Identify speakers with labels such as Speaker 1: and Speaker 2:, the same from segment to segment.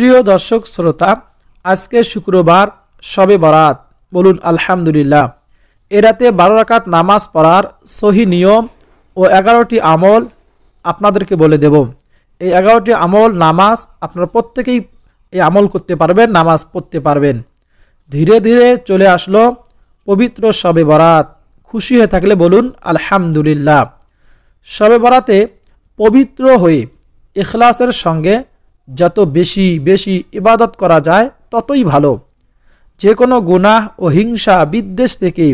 Speaker 1: প্রিয় দর্শক শ্রোতা, আজকে শুক্রবার শবে বরাত, বলুন আলহামদুলিল্লাহ। এ রাতে 12 রাকাত নামাজ পড়ার সহি নিয়ম ও 11টি আমল আপনাদেরকে বলে দেব। এই 11টি আমল নামাজ আপনারা প্রত্যেকেই এই আমল করতে পারবেন, নামাজ পড়তে পারবেন। ধীরে ধীরে চলে আসলো পবিত্র শবে বরাত। খুশি হয়ে থাকলে বলুন আলহামদুলিল্লাহ। শবে বরাতে পবিত্র হয়ে ইখলাসের সঙ্গে যত বেশি বেশি ইবাদত করা যায় ততই ভালো। যে কোনো গুনাহ ও হিংসা বিদ্বেষ থেকে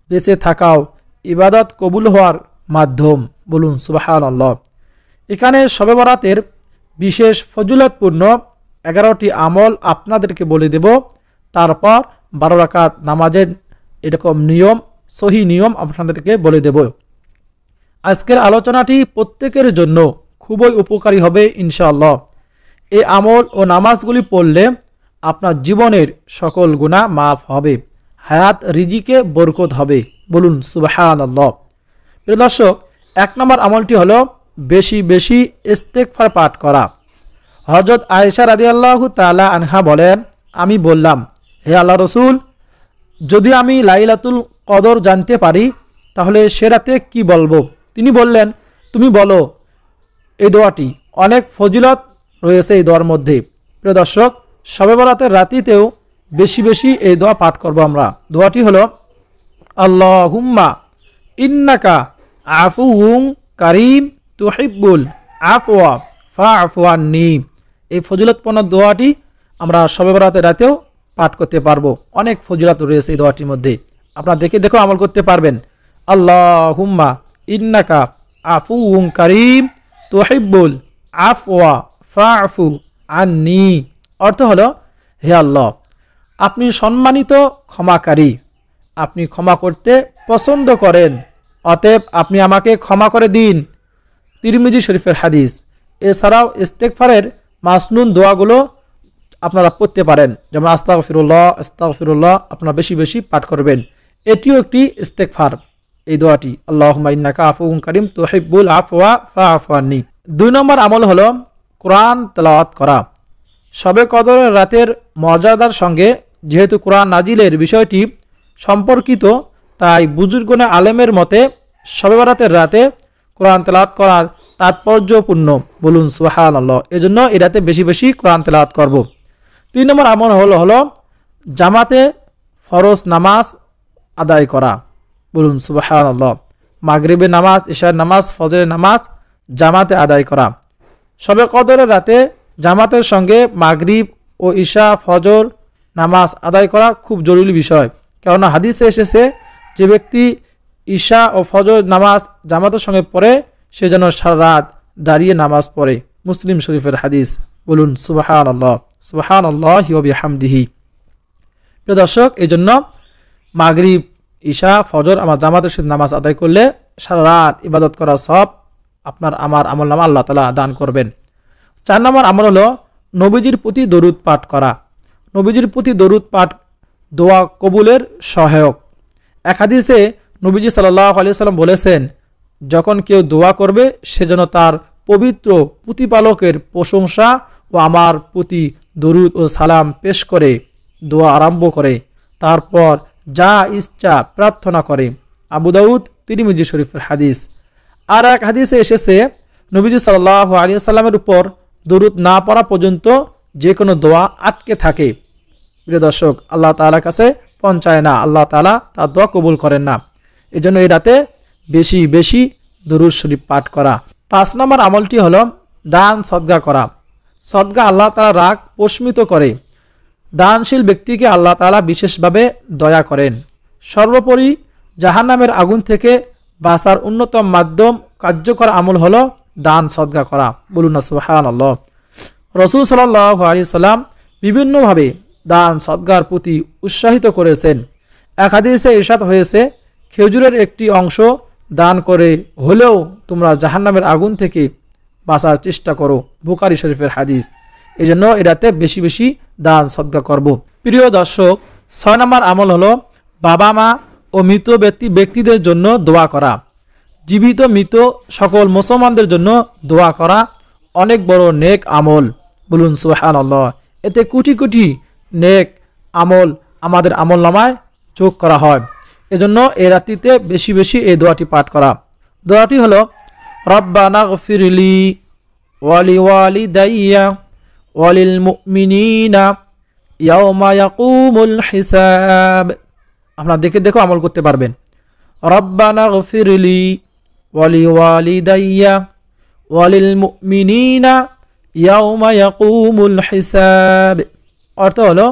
Speaker 1: বেঁচে থাকাও ইবাদত কবুল হওয়ার মাধ্যম, বলুন সুবহানাল্লাহ। এখানে শবে বরাতের বিশেষ ফজিলতপূর্ণ 11টি আমল আপনাদেরকে বলে দেব। তারপর 12 রাকাত নামাজের এরকম নিয়ম, সহি নিয়ম আপনাদেরকে বলে দেব। আজকের আলোচনাটি প্রত্যেকের জন্য খুবই উপকারী হবে ইনশাআল্লাহ। এই আমল ও নামাজগুলি পড়লে আপনার জীবনের সকল গুনাহ মাফ হবে, হায়াত রিজিকে বরকত হবে, বলুন সুবহানাল্লাহ। প্রিয় দর্শক, 1 নম্বর আমলটি হলো বেশি বেশি ইস্তেগফার পাঠ করা। হযরত আয়েশা রাদিয়াল্লাহু তাআলা আনহা বলেন, আমি বললাম, হে আল্লাহ রসুল, যদি আমি লাইলাতুল কদর জানতে পারি তাহলে সে রাতে কি বলবো? তিনি বললেন, তুমি বলো এই দোয়াটি, অনেক ফজিলত রয়েছে এই দোয়ার মধ্যে। প্রিয় দর্শক, শবে বরাতের রাতিতেও বেশি বেশি এই দোয়া পাঠ করব আমরা। দোয়াটি হলো আল্লাহুম্মা ইন্নাকা আফুউন কারীম তুহিব্বুল আফওয়া ফাআফু আন্নী। এই ফজিলতপূর্ণ দোয়াটি আমরা শবে বরাতের রাতেও পাঠ করতে পারবো। অনেক ফজিলত রয়েছে এই দোয়াটির মধ্যে, আপনারা দেখে আমল করতে পারবেন। আল্লাহুম্মা ইন্নাকা আফুউন কারীম তুহিব্বুল আফওয়া ফাআফু আন্নী। অর্থ হলো, হে আল্লাহ, আপনি সম্মানিত ক্ষমাকারী, আপনি ক্ষমা করতে পছন্দ করেন, অতএব আপনি আমাকে ক্ষমা করে দিন। তিরমিজি শরীফের হাদিস। এছাড়াও ইস্তেগফারের মাসনুন দোয়াগুলো আপনারা পড়তে পারেন, যেমন আস্তাগফিরুল্লাহ আস্তাগফিরুল্লাহ, আপনারা বেশি বেশি পাঠ করবেন। এটিও একটি ইস্তেগফার, এই দোয়াটি, আল্লাহুম্মা ইন্নাকা আফুউন কারীম তুহিব্বুল আফওয়া ফাআফু আন্নী। 2 নম্বর আমল হলো কোরআন তেলাওয়াত করা। শবে কদরের রাতের মর্যাদার সঙ্গে যেহেতু কোরআন নাজিলের বিষয়টি সম্পর্কিত, তাই বুজুর্গনে আলেমের মতে শবে বরাতের রাতে কোরআন তেলাওয়াত করার তাৎপর্যপূর্ণ, বলুন সুবহানাল্লাহ। এজন্য এই রাতে বেশি বেশি কোরআন তেলাওয়াত করব। 3 নম্বর আমল হলো জামাতে ফরজ নামাজ আদায় করা, বলুন সুবহানাল্লাহ। মাগরিবের নামাজ, ইশার নামাজ, ফজরের নামাজ জামাতে আদায় করা। শবে কদরের রাতে জামাতের সঙ্গে মাগরিব ও ইশা ফজর নামাজ আদায় করা খুব জরুরি বিষয়। কেননা হাদিসে এসেছে, যে ব্যক্তি ইশা ও ফজর নামাজ জামাতের সঙ্গে পড়ে সে যেন সারা রাত দাঁড়িয়ে নামাজ পড়ে। মুসলিম শরীফের হাদিস, বলুন সুবহানাল্লাহ সুবহানাল্লাহি ওয়া বিহামদিহি। প্রিয় দর্শক, এই জন্য মাগরিব, ইশা, ফজর আমার জামাতের সাথে নামাজ আদায় করলে সারা রাত ইবাদত করা সব আপনার আমার আমলনামা আল্লাহ তাআলা দান করবেন। 4 নম্বর আমল হলো নবীজির প্রতি দরুদ পাঠ করা। নবীজির প্রতি দরুদ পাঠ দোয়া কবুলের সহায়ক। এক হাদিসে নবীজি সাল্লাল্লাহু আলাইহি সাল্লাম বলেছেন, যখন কেউ দোয়া করবে সে যেন তার পবিত্র প্রতিপালকের প্রশংসা ও আমার প্রতি দরুদ ও সালাম পেশ করে দোয়া আরম্ভ করে, তারপর যা ইচ্ছা প্রার্থনা করে। আবু দাউদ, তিরমিজি শরীফের হাদিস। আর এক হাদিসে এসেছে, নবীজি সাল্লাল্লাহু আলাইহি সাল্লামের উপর দরুদ না পড়া পর্যন্ত যে কোনো দোয়া আটকে থাকে। প্রিয় দর্শক, আল্লাহ তাআলার কাছে পৌঁছায় না, আল্লাহ তাআলা তার দোয়া কবুল করেন না। এজন্য এই রাতে বেশি বেশি দরুদ শরীফ পাঠ করা। 5 নম্বর আমলটি হলো দান সদকা করা। সদকা আল্লাহ তাআলা রাগ প্রশমিত করে। দানশীল ব্যক্তিকে আল্লাহ তাআলা বিশেষভাবে দয়া করেন। সর্বোপরি জাহান্নামের আগুন থেকে বাঁচার অন্যতম মাধ্যম, কার্যকর আমল হলো দান সদকা করা, বলুন না সুবহানাল্লাহ। রাসূল সাল্লাল্লাহু আলাইহি সাল্লাম বিভিন্নভাবে দান সদকার প্রতি উৎসাহিত করেছেন। এক হাদিসে ইরশাদ হয়েছে, খেজুরের একটি অংশ দান করে হলেও তোমরা জাহান্নামের আগুন থেকে বাঁচার চেষ্টা করো, বুখারী শরীফের হাদিস। এই জন্য এটাতে বেশি বেশি দান সদকা করব। প্রিয় দর্শক, 6 নম্বর আমল হলো বাবা মা ও মৃত ব্যক্তিদের জন্য দোয়া করা। জীবিত মৃত সকল মুসলমানদের জন্য দোয়া করা অনেক বড় নেক আমল, বলুন সুবহানাল্লাহ। এতে কোটি কোটি নেক আমল আমাদের আমলনামায় যোগ করা হয়। এজন্য এই রাত্রিতে বেশি বেশি এই দোয়াটি পাঠ করা। দোয়াটি হলো রব্বানা গফিরলি ওয়ালি ওয়ালিদাইয়া ওয়ালিল মুমিনিনা ইয়াউমা ইয়াকুমুল হিসাব। আপনারা দেখে দেখো আমল করতে পারবেন। রব্বানা গফিরলি ওয়ালি ওয়ালিদাইয়া ওয়ালিল মুমিনিনা ইয়াউমা ইয়াকুমুল হিসাব। অর্থ হলো,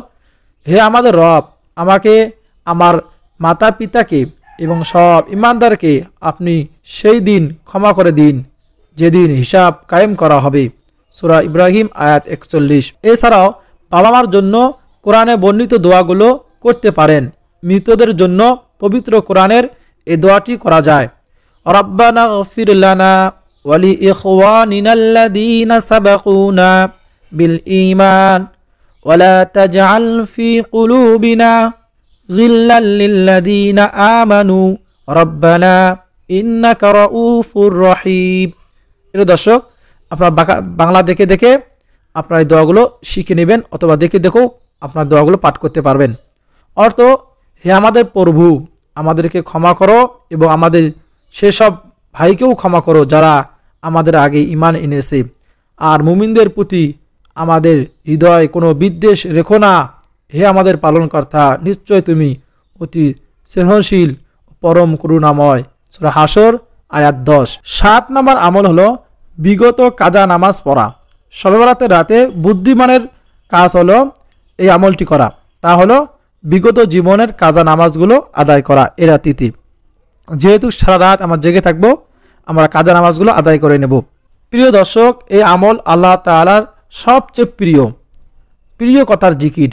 Speaker 1: হে আমাদের রব, আমাকে, আমার মাতা পিতাকে এবং সব ইমানদারকে আপনি সেই দিন ক্ষমা করে দিন যেদিন হিসাব কায়েম করা হবে। সূরা ইব্রাহিম আয়াত 41। এছাড়াও বাবা মার জন্য কোরআনে বর্ণিত দোয়াগুলো করতে পারেন। মৃতদের জন্য পবিত্র কোরআনের এই দোয়াটি করা যায়। রব্বানা গফির লানা ওয়ালি ইখওয়ানিনাল্লাযীনা সাবাকুনা বিল ঈমান ওয়ালা তাজআল ফি কুলুবিনা গিল্লাল লিল্লাযীনা আমানু রব্বানা ইন্নাকা রাউফুর রহিম। প্রিয় দর্শক, আপনারা বাংলা দেখে দেখে আপনার এই দোয়াগুলো শিখে নেবেন, অথবা দেখে দেখেও আপনার দোয়াগুলো পাঠ করতে পারবেন। অর্থ, হে আমাদের প্রভু, আমাদেরকে ক্ষমা করো এবং আমাদের সেসব ভাইকেও ক্ষমা করো যারা আমাদের আগে ঈমান এনেছে। আর মুমিনদের প্রতি আমাদের হৃদয়ে কোনো বিদ্বেষ রেখো না। হে আমাদের পালনকর্তা, নিশ্চয় তুমি অতি স্নেহশীল পরম করুণাময়। সূরা হাসর আয়াত 10। 7 নম্বর আমল হলো বিগত কাজা নামাজ পড়া। শবে বরাতের রাতে বুদ্ধিমানের কাজ হলো এই আমলটি করা। তা হলো বিগত জীবনের কাজা নামাজগুলো আদায় করা এ রাতিতে। যেহেতু সারা রাত আমরা জেগে থাকবো, আমরা কাজা নামাজগুলো আদায় করে নেব। প্রিয় দর্শক, এই আমল আল্লাহ তাআলার সবচেয়ে প্রিয় কথার জিকির।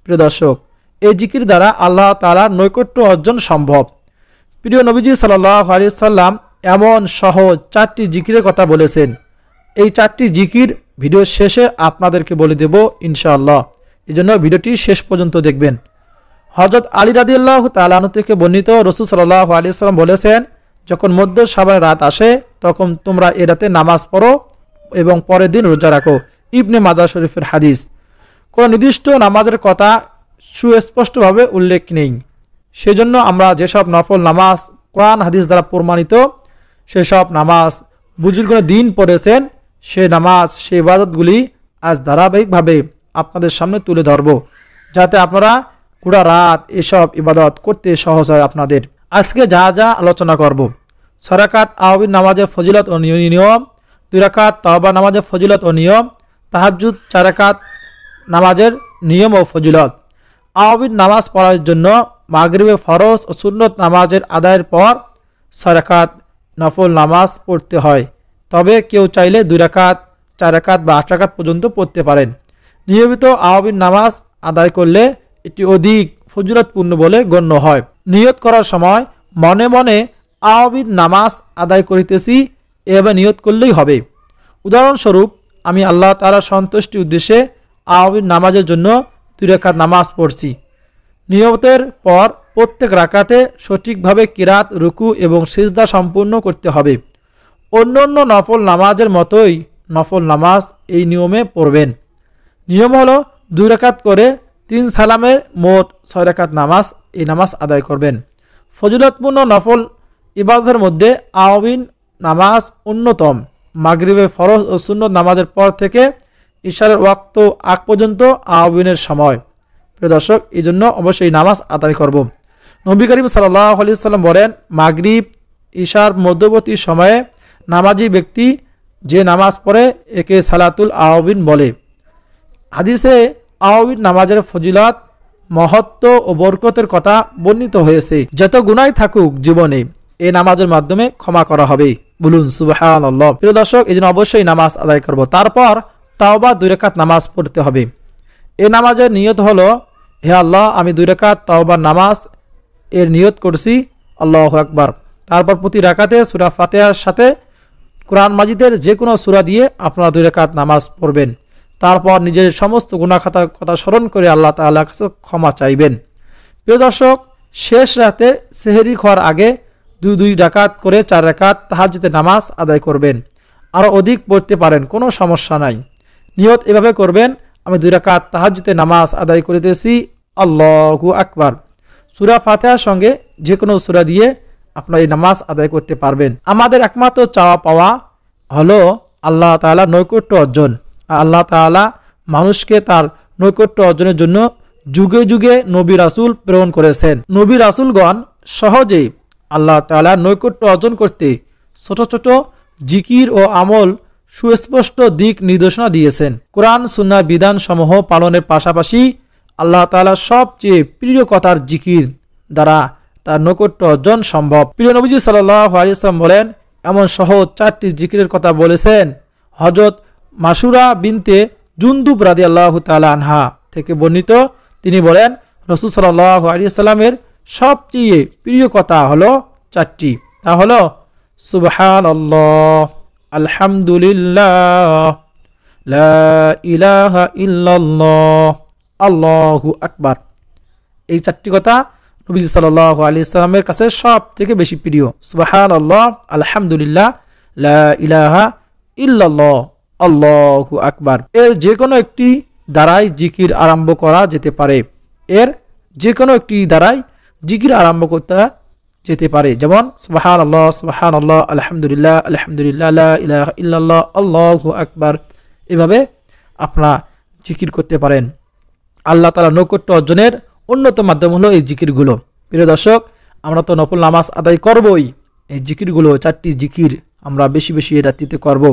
Speaker 1: প্রিয় দর্শক, এই জিকির দ্বারা আল্লাহ তাআলার নৈকট্য অর্জন সম্ভব। প্রিয় নবীজি সাল্লাল্লাহু আলাইহি সাল্লাম এমন সহজ 4টি জিকিরের কথা বলেছেন। এই 4টি জিকির ভিডিও শেষে আপনাদেরকে বলে দেব ইনশাআল্লাহ। এই জন্য ভিডিওটি শেষ পর্যন্ত দেখবেন। হযরত আলী রাদিয়াল্লাহু তাআলা আনহু থেকে বর্ণিত, রাসূল সাল্লাল্লাহু আলাইহি সাল্লাম বলেছেন, যখন মধ্য শাবানের রাত আসে তখন তোমরা এ রাতে নামাজ পড়ো এবং পরের দিন রোজা রাখো। ইবনে মাজাহ শরীফের হাদিস। কোনো নির্দিষ্ট নামাজের কথা সুস্পষ্টভাবে উল্লেখ নেই। সেজন্য আমরা যেসব নফল নামাজ কোরআন হাদিস দ্বারা প্রমাণিত সেসব নামাজ বুজুর্গরা দিন পড়েছেন, সে নামাজ, সে ইবাদতগুলি আজ ধারাবাহিকভাবে আপনাদের সামনে তুলে ধরব, যাতে আপনারা পুরা রাত এসব ইবাদত করতে সহজ হয় আপনাদের। আজকে যা যা আলোচনা করব: 6 রাকাত আওয়াবিন নামাজের ফজিলত ও নিয়ম, 2 রাকাত তাওবা নামাজের ফজিলত ও নিয়ম, তাহাজ্জুদ 4 রাকাত নামাজের নিয়ম ও ফজিলত। আওয়াবিন নামাজ পড়ার জন্য মাগরিবে ফরজ ও সুন্নত নামাজের আদায়ের পর 6 রাকাত নফল নামাজ পড়তে হয়। তবে কেউ চাইলে 2 রাকাত, 4 রাকাত বা 8 রাকাত পর্যন্ত পড়তে পারেন। নিয়মিত আওয়াবিন নামাজ আদায় করলে এটি অধিক ফজিলতপূর্ণ বলে গণ্য হয়। নিয়ত করার সময় মনে মনে আওয়াবিন নামাজ আদায় করিতেছি এভাবে নিয়ত করলেই হবে। উদাহরণস্বরূপ, আমি আল্লাহ তাআলার সন্তুষ্টির উদ্দেশ্যে আওয়াবিন নামাজের জন্য 2 রাকাত নামাজ পড়ছি। নিয়তের পর প্রত্যেক রাকাতে সঠিকভাবে কিরাত, রুকু এবং সিজদা সম্পূর্ণ করতে হবে। অন্যান্য নফল নামাজের মতোই নফল নামাজ এই নিয়মে পড়বেন। নিয়ম হলো 2 রাকাত করে 3 সালামের মোট 6 রাকাত নামাজ এই নামাজ আদায় করবেন। ফজিলতপূর্ণ নফল ইবাদতের মধ্যে আওয়াবিন নামাজ অন্যতম। মাগরিবে ফরজ ও সুন্নত নামাজের পর থেকে ইশারের ওয়াক্ত আগ পর্যন্ত আওয়াবিনের সময়। প্রিয় দর্শক, এই জন্য অবশ্যই নামাজ আদায় করব। নবী করিম সাল্লাল্লাহু আলাইহি সাল্লাম বলেন, মাগরিব ইশার মধ্যবর্তী সময়ে নামাজি ব্যক্তি যে নামাজ পড়ে একে সালাতুল আওয়াবিন বলে। হাদিসে আওয়াবিন নামাজের ফজিলত, মহত্ব ও বরকতের কথা বর্ণিত হয়েছে। যত গুনাহ থাকুক জীবনে এই নামাজের মাধ্যমে ক্ষমা করা হবে। বলুন সুবহানাল্লাহ। প্রিয় দর্শক, এই জন্য অবশ্যই নামাজ আদায় করব। তারপর তাওবা 2 রাকাত নামাজ পড়তে হবে। এই নামাজের নিয়ত হলো, হে আল্লাহ, আমি 2 রাকাত তাওবা নামাজ এর নিয়ত করছি, আল্লাহু আকবার। তারপর প্রতি রাকাতে সূরা ফাতিহার সাথে কোরআন মাজিদের যে কোনো সূরা দিয়ে আপনারা 2 রাকাত নামাজ পড়বেন। তারপর নিজের সমস্ত গুনাহ খাতার কথা স্মরণ করে আল্লাহ তাআলার কাছে ক্ষমা চাইবেন। প্রিয় দর্শক, শেষ রাতে সেহরি খাওয়ার আগে 2 রাকাত করে 4 রাকাত তাহাজ্জুদের নামাজ আদায় করবেন। আরও অধিক পড়তে পারেন, কোনো সমস্যা নাই। নিয়ত এভাবে করবেন, আমি 2 রাকাত তাহাজ্জুদের নামাজ আদায় করিতেছি, আল্লাহু আকবার। সূরা ফাতিহার সঙ্গে যে কোনো সূরা দিয়ে আপনারা এই নামাজ আদায় করতে পারবেন। আমাদের একমাত্র চাওয়া পাওয়া হলো আল্লাহ তাআলা নৈকট্য অর্জন। আল্লাহ তাআলা মানুষকে তার নৈকট্য অর্জনের জন্য যুগে যুগে নবী রাসূল প্রেরণ করেছেন। নবী রাসূলগণ সহজেই আল্লাহ তাআলা নৈকট্য অর্জন করতে ছোট ছোট জিকির ও আমল সুস্পষ্ট দিক নির্দেশনা দিয়েছেন। কোরআন সুন্নাহ বিধান সমূহ পালনের পাশাপাশি আল্লাহ তাআলা সবচেয়ে প্রিয় কথার জিকির দ্বারা তার নৈকট্য অর্জন সম্ভব। প্রিয় নবীজি সাল্লাল্লাহু আলাইহি ওয়াসাল্লাম বলেন, এমন সহজ 4টি জিকিরের কথা বলেছেন। হযরত মাসুরা বিনতে জুনদুব রাদিয়াল্লাহু তাআলা আনহা থেকে বর্ণিত, তিনি বলেন, রাসূল সাল্লাল্লাহু আলাইহি ওয়াসাল্লামের সবচেয়ে প্রিয় কথা হলো 4টি। তা হলো সুবহানাল্লাহ, আলহামদুলিল্লাহ, লা ইলাহা ইল্লাল্লাহ, আল্লাহু আকবার। এই 4টি কথা নবী সাল্লাল্লাহু আলাইহি ওয়াসাল্লামের কাছে সবথেকে বেশি প্রিয়। সুবহানাল্লাহ, আলহামদুলিল্লাহ, লা ইলাহা ইল্লাল্লাহ, আল্লাহু আকবার। এর যে কোনো একটি দ্বারাই জিকির আরম্ভ করা যেতে পারে। এর যে কোনো একটি দ্বারাই জিকির আরম্ভ করতে যেতে পারে, যেমন সুবহানাল্লাহ, সুবহানাল্লাহ, আলহামদুলিল্লাহ, আলহামদুলিল্লাহ, লা ইলাহা ইল্লাল্লাহ, আল্লাহু আকবার। এভাবে আপনারা জিকির করতে পারেন। আল্লাহ তাআলা নৈকট্য অর্জনের অন্যতম মাধ্যম হলো এই জিকিরগুলো। প্রিয় দর্শক, আমরা তো নফল নামাজ আদায় করবই, এই জিকিরগুলো 4টি জিকির আমরা বেশি বেশি এই রাত্রিতে করব।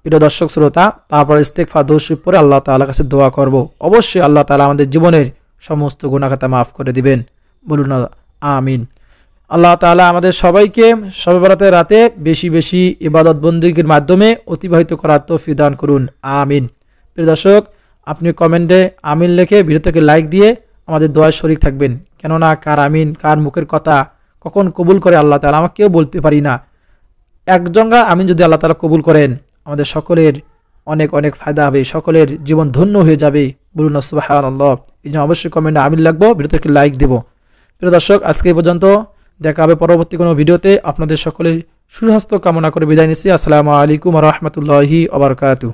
Speaker 1: প্রিয় দর্শক শ্রোতা, তারপর ইস্তেগফার দরুদ শরীফ পড়ে আল্লাহ তাআলার কাছে দোয়া করব। অবশ্যই আল্লাহ তাআলা আমাদের জীবনের সমস্ত গুনাহ খাতা মাফ করে দিবেন। বলুন আমিন। আল্লাহ তাআলা আমাদের সবাইকে শবে বরাতের রাতে বেশি বেশি ইবাদত বন্দেগীর মাধ্যমে অতিবাহিত করার তৌফিক দান করুন, আমিন। প্রিয় দর্শক, আপনি কমেন্টে আমিন লিখে ভিডিওটাকে লাইক দিয়ে আমাদের দোয়ায় শরীক থাকবেন। কেননা কার আমিন, কার মুখের কথা কখন কবুল করে আল্লাহ তাআলা আমরা কেউ বলতে পারি না। একজনরা আমিন যদি আল্লাহ তাআলা কবুল করেন, আমাদের সকলের অনেক অনেক ফায়দা হবে, সকলের জীবন ধন্য হয়ে যাবে। বলুন সুবহানাল্লাহ। এই জন্য অবশ্যই কমেন্টে আমিন লাগবো, ভিডিওটাকে লাইক দেব। প্রিয় দর্শক, আজকে এই পর্যন্ত, দেখা হবে পরবর্তী কোনো ভিডিওতে। আপনাদের সকলে সুস্বাস্থ্য কামনা করে বিদায় নিচ্ছি। আসসালামু আলাইকুম ওয়া রাহমাতুল্লাহি ওয়া বারাকাতুহু।